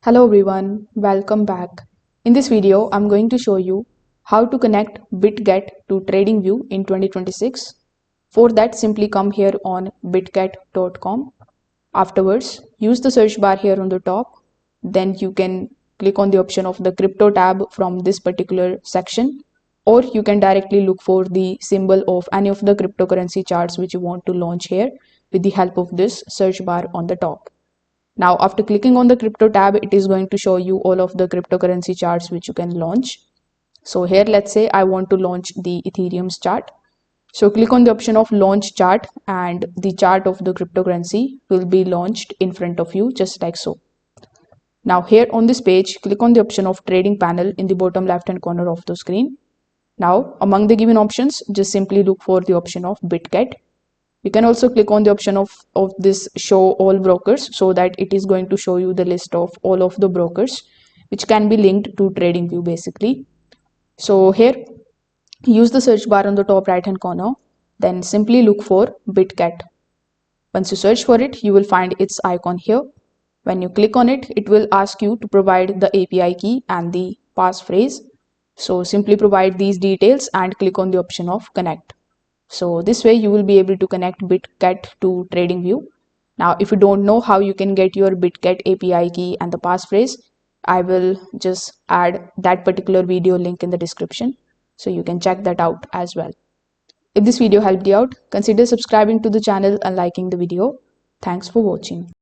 Hello everyone, welcome back. In this video, I'm going to show you how to connect Bitget to TradingView in 2026. For that, simply come here on bitget.com. Afterwards, use the search bar here on the top. Then you can click on the option of the crypto tab from this particular section, or you can directly look for the symbol of any of the cryptocurrency charts which you want to launch here with the help of this search bar on the top. Now, after clicking on the crypto tab, it is going to show you all of the cryptocurrency charts which you can launch. So here, let's say I want to launch the Ethereum's chart. So click on the option of launch chart and the chart of the cryptocurrency will be launched in front of you just like so. Now here on this page, click on the option of trading panel in the bottom left hand corner of the screen. Now among the given options, just simply look for the option of Bitget. You can also click on the option of this show all brokers so that it is going to show you the list of all of the brokers which can be linked to TradingView basically. So here, use the search bar on the top right hand corner, then simply look for Bitget. Once you search for it, you will find its icon here. When you click on it, it will ask you to provide the API key and the passphrase. So simply provide these details and click on the option of connect. So this way you will be able to connect Bitget to TradingView. Now, if you don't know how you can get your Bitget API key and the passphrase, I will just add that particular video link in the description. So you can check that out as well. If this video helped you out, consider subscribing to the channel and liking the video. Thanks for watching.